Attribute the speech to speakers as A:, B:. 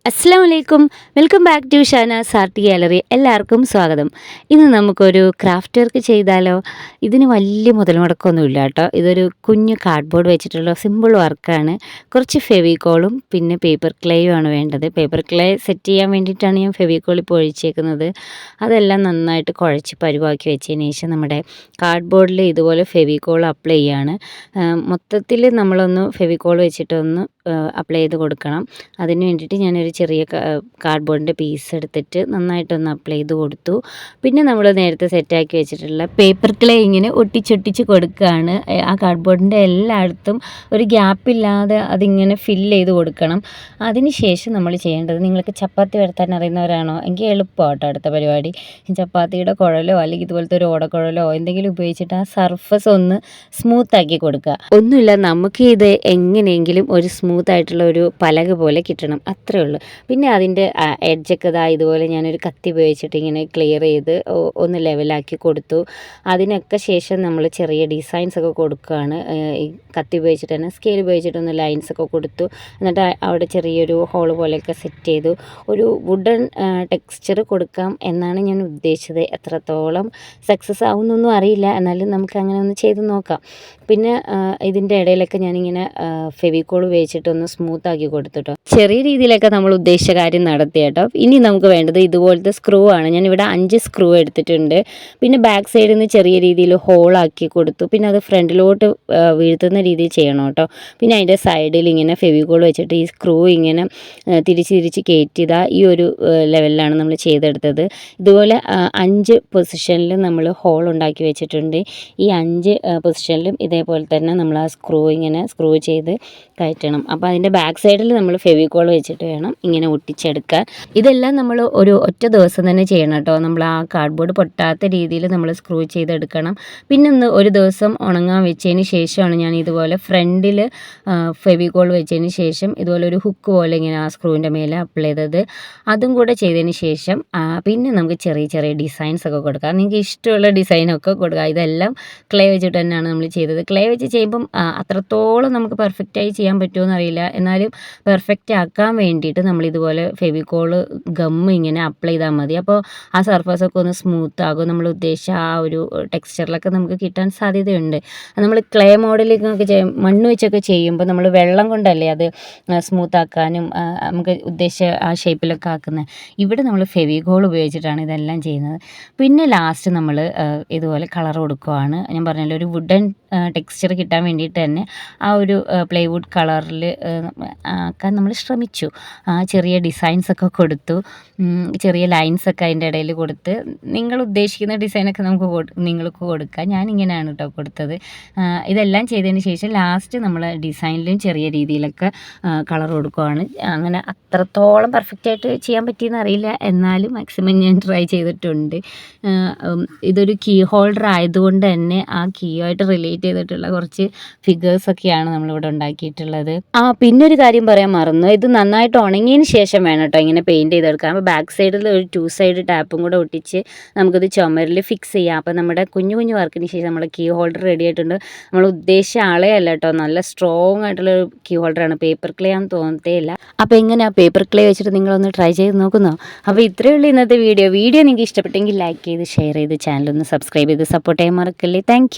A: അസ്സലാമു അലൈക്കും. Welcome back to Shanaz art gallery. എല്ലാവർക്കും സ്വാഗതം. ഇന്ന് നമുക്കൊരു ക്രാഫ്റ്റ് വർക്ക് ചെയ്താലോ? ഇതിന് വലിയ മുതൽ മുടക്കൊന്നുമില്ല കേട്ടോ. ഇതൊരു കുഞ്ഞു കാർഡ്ബോർഡ് വെച്ചിട്ടുള്ള സിമ്പിൾ വർക്കാണ്. കുറച്ച് ഫെവിക്കോളും പിന്നെ പേപ്പർ ക്ലേയും ആണ് വേണ്ടത്. പേപ്പർ ക്ലേ സെറ്റ് ചെയ്യാൻ വേണ്ടിയിട്ടാണ് ഞാൻ ഫെവിക്കോൾ ഇപ്പോൾ ഒഴിച്ചേക്കുന്നത്. അതെല്ലാം നന്നായിട്ട് കുഴച്ച് പരുവാക്കി വെച്ചതിന് ശേഷം നമ്മുടെ കാർഡ്ബോർഡിൽ ഇതുപോലെ ഫെവിക്കോൾ അപ്ലൈ ചെയ്യാണ്. മൊത്തത്തിൽ നമ്മളൊന്ന് ഫെവിക്കോൾ വെച്ചിട്ടൊന്ന് അപ്ലൈ ചെയ്ത് കൊടുക്കണം. അതിന് വേണ്ടിയിട്ട് ഞാനൊരു ചെറിയ കാർഡ്ബോർഡിൻ്റെ പീസ് എടുത്തിട്ട് നന്നായിട്ടൊന്ന് അപ്ലൈ ചെയ്ത് കൊടുത്തു. പിന്നെ നമ്മൾ നേരത്തെ സെറ്റാക്കി വെച്ചിട്ടുള്ള പേപ്പർ ക്ലേ ഇങ്ങനെ ഒട്ടിച്ചൊട്ടിച്ച് കൊടുക്കുകയാണ്. ആ കാർഡ്ബോർഡിൻ്റെ എല്ലായിടത്തും ഒരു ഗ്യാപ്പില്ലാതെ അതിങ്ങനെ ഫില്ല് ചെയ്ത് കൊടുക്കണം. അതിന് ശേഷം നമ്മൾ ചെയ്യേണ്ടത്, നിങ്ങൾക്ക് ചപ്പാത്തി വരുത്താൻ അറിയുന്നവരാണോ എങ്കിൽ എളുപ്പമാട്ടോ അടുത്ത പരിപാടി. ചപ്പാത്തിയുടെ കുഴലോ അല്ലെങ്കിൽ ഇതുപോലത്തെ ഒരു ഓടക്കുഴലോ എന്തെങ്കിലും ഉപയോഗിച്ചിട്ട് ആ സർഫസ് ഒന്ന് സ്മൂത്താക്കി കൊടുക്കുക. ഒന്നുമില്ല, നമുക്ക് ഇത് എങ്ങനെയെങ്കിലും ഒരു സ്മൂത്തായിട്ടുള്ള ഒരു പലക പോലെ കിട്ടണം, അത്രേ ഉള്ളൂ. പിന്നെ അതിൻ്റെ എഡ്ജൊക്കെ ഇതുപോലെ ഞാനൊരു കത്തി ഉപയോഗിച്ചിട്ട് ഇങ്ങനെ ക്ലിയർ ചെയ്ത് ഒന്ന് ലെവലാക്കി കൊടുത്തു. അതിനൊക്കെ ശേഷം നമ്മൾ ചെറിയ ഡിസൈൻസൊക്കെ കൊടുക്കുകയാണ്. ഈ കത്തി ഉപയോഗിച്ചിട്ട് തന്നെ സ്കെയിൽ ഉപയോഗിച്ചിട്ടൊന്ന് ലൈൻസൊക്കെ കൊടുത്തു. എന്നിട്ട് അവിടെ ചെറിയൊരു ഹോൾ പോലെയൊക്കെ സെറ്റ് ചെയ്തു. ഒരു വുഡൻ ടെക്സ്ചർ കൊടുക്കാം എന്നാണ് ഞാൻ ഉദ്ദേശിച്ചത്. എത്രത്തോളം സക്സസ് ആവുന്നൊന്നും അറിയില്ല, എന്നാലും നമുക്ക് അങ്ങനെ ഒന്ന് ചെയ്ത് നോക്കാം. പിന്നെ ഇതിൻ്റെ ഇടയിലൊക്കെ ഞാനിങ്ങനെ ഫെവിക്കോൾ ഉപയോഗിച്ചിട്ടൊന്ന് സ്മൂത്താക്കി കൊടുത്തു കേട്ടോ. ചെറിയ രീതിയിലൊക്കെ നമ്മൾ ഉദ്ദേശിച്ച കാര്യം നടത്തി കേട്ടോ. ഇനി നമുക്ക് വേണ്ടത് ഇതുപോലത്തെ സ്ക്രൂ ആണ്. ഞാനിവിടെ 5 സ്ക്രൂ എടുത്തിട്ടുണ്ട്. പിന്നെ ബാക്ക് സൈഡിൽ നിന്ന് ചെറിയ രീതിയിൽ ഹോളാക്കി കൊടുത്തു. പിന്നെ അത് ഫ്രണ്ടിലോട്ട് വീഴ്ത്തുന്ന രീതിയിൽ ചെയ്യണം കേട്ടോ. പിന്നെ അതിൻ്റെ സൈഡിൽ ഇങ്ങനെ ഫെവിക്കോൾ വെച്ചിട്ട് ഈ സ്ക്രൂ ഇങ്ങനെ തിരിച്ച് കയറ്റിയതാ ഈ ഒരു ലെവലിലാണ് നമ്മൾ ചെയ്തെടുത്തത്. ഇതുപോലെ 5 പൊസിഷനിൽ നമ്മൾ ഹോൾ ഉണ്ടാക്കി വെച്ചിട്ടുണ്ട്. ഈ 5 പൊസിഷനിലും ഇതേപോലെ തന്നെ നമ്മൾ ആ സ്ക്രൂ ചെയ്ത് കയറ്റണം. അപ്പോൾ അതിൻ്റെ ബാക്ക് സൈഡിൽ നമ്മൾ ഫെവിക്കോൾ വെച്ചിട്ട് വേണം ഇങ്ങനെ ഒട്ടിച്ചെടുക്കാൻ. ഇതെല്ലാം നമ്മൾ ഒറ്റ ദിവസം തന്നെ ചെയ്യണം കേട്ടോ. നമ്മൾ ആ കാർഡ്ബോർഡ് പൊട്ടാത്ത രീതിയിൽ നമ്മൾ സ്ക്രൂ ചെയ്തെടുക്കണം. പിന്നെ ഒരു ദിവസം ഉണങ്ങാൻ വെച്ചതിന് ശേഷമാണ് ഞാൻ ഇതുപോലെ ഫ്രണ്ടിൽ ഫെവിക്കോൾ വെച്ചതിന് ശേഷം ഇതുപോലെ ഒരു ഹുക്ക് പോലെ ഇങ്ങനെ ആ സ്ക്രൂവിൻ്റെ മേലെ അപ്ലൈ ചെയ്തത്. അതും കൂടെ ചെയ്തതിന് ശേഷം പിന്നെ നമുക്ക് ചെറിയ ഡിസൈൻസൊക്കെ കൊടുക്കാം. നിങ്ങൾക്ക് ഇഷ്ടമുള്ള ഡിസൈനൊക്കെ കൊടുക്കാം. ഇതെല്ലാം ക്ലേ വെച്ചിട്ട് തന്നെയാണ് നമ്മൾ ചെയ്തത്. ക്ലേ വെച്ച് ചെയ്യുമ്പം അത്രത്തോളം നമുക്ക് പെർഫെക്റ്റായി ചെയ്യാൻ പറ്റുമോ എന്നറിയില്ല. എന്നാലും പെർഫെക്റ്റ് ആക്കാൻ വേണ്ടിയിട്ട് നമ്മളിതുപോലെ ഫെവിക്കോള് ഗമ്മ് ഇങ്ങനെ അപ്ലൈ ചെയ്താൽ മതി. അപ്പോൾ ആ സർഫസൊക്കെ ഒന്ന് സ്മൂത്ത് ആകും. നമ്മൾ ഉദ്ദേശിച്ച ആ ഒരു ടെക്സ്ചറിലൊക്കെ നമുക്ക് കിട്ടാൻ സാധ്യതയുണ്ട്. നമ്മൾ ക്ലേ മോഡലിങ്ങൊക്കെ മണ്ണ് വെച്ചൊക്കെ ചെയ്യുമ്പോൾ നമ്മൾ വെള്ളം കൊണ്ടല്ലേ അത് സ്മൂത്ത് ആക്കാനും നമുക്ക് ഉദ്ദേശിച്ച ആ ഷേപ്പിലൊക്കെ ആക്കുന്നത്. ഇവിടെ നമ്മൾ ഫെവിക്കോൾ ഉപയോഗിച്ചിട്ടാണ് ഇതെല്ലാം ചെയ്യുന്നത്. പിന്നെ ലാസ്റ്റ് നമ്മൾ ഇതുപോലെ കളർ കൊടുക്കുകയാണ്. ഞാൻ പറഞ്ഞല്ലോ, ഒരു വുഡൻ ടെക്സ്ചർ കിട്ടാൻ വേണ്ടിയിട്ട് തന്നെ ആ ഒരു പ്ലൈവുഡ് കളറിൽ ആക്കാൻ നമ്മൾ ശ്രമിച്ചു. ചെറിയ ഡിസൈൻസൊക്കെ കൊടുത്തു, ചെറിയ ലൈൻസൊക്കെ അതിൻ്റെ ഇടയിൽ കൊടുത്ത് നിങ്ങൾ ഉദ്ദേശിക്കുന്ന ഡിസൈനൊക്കെ നിങ്ങൾക്ക് കൊടുക്കാം. ഞാനിങ്ങനെയാണ് കേട്ടോ കൊടുത്തത്. ഇതെല്ലാം ചെയ്തതിന് ശേഷം ലാസ്റ്റ് നമ്മൾ ഡിസൈനിലും ചെറിയ രീതിയിലൊക്കെ കളർ കൊടുക്കുകയാണ്. അങ്ങനെ അത്രത്തോളം പെർഫെക്റ്റായിട്ട് ചെയ്യാൻ പറ്റിയെന്ന് അറിയില്ല, എന്നാലും മാക്സിമം ഞാൻ ട്രൈ ചെയ്തിട്ടുണ്ട്. ഇതൊരു കീ ഹോൾഡർ ആയതുകൊണ്ട് തന്നെ ആ കീയുമായിട്ട് റിലേറ്റ് ചെയ്തിട്ടുള്ള കുറച്ച് ഫിഗേഴ്സൊക്കെയാണ് നമ്മളിവിടെ ഉണ്ടാക്കിയിട്ടുള്ളത്. പിന്നെ ഒരു കാര്യം പറയാൻ മറന്നു. ഇത് നന്നായിട്ട് ഉണങ്ങിയതിന് ശേഷം വേണം കേട്ടോ ഇങ്ങനെ പെയിൻറ്റ് ചെയ്തെടുക്കാം. അപ്പോൾ ബാക്ക് സൈഡിൽ ഒരു 2 സൈഡ് ടാപ്പും കൂടെ ഒട്ടിച്ച് നമുക്കിത് ചുമരിൽ ഫിക്സ് ചെയ്യാം. അപ്പോൾ നമ്മുടെ കുഞ്ഞു വർക്കിന് ശേഷം നമ്മുടെ കീ ഹോൾഡർ റെഡി ആയിട്ടുണ്ട്. നമ്മൾ ഉദ്ദേശിച്ച ആളെ അല്ല കേട്ടോ, നല്ല സ്ട്രോങ് ആയിട്ടുള്ളൊരു കീ ഹോൾഡറാണ്. പേപ്പർ ക്ലേ ആണെന്ന് തോന്നത്തേയില്ല. അപ്പോൾ എങ്ങനെയാ പേപ്പർ ക്ലേ വെച്ചിട്ട് നിങ്ങളൊന്ന് ട്രൈ ചെയ്ത് നോക്കുന്നോ? അപ്പോൾ ഇത്രയേ ഉള്ളൂ ഇന്നത്തെ വീഡിയോ നിങ്ങൾക്ക് ഇഷ്ടപ്പെട്ടെങ്കിൽ ലൈക്ക് ചെയ്ത് ഷെയർ ചെയ്ത് ചാനലൊന്ന് സബ്സ്ക്രൈബ് ചെയ്ത് സപ്പോർട്ട് ചെയ്യാൻ മറക്കല്ലേ. താങ്ക്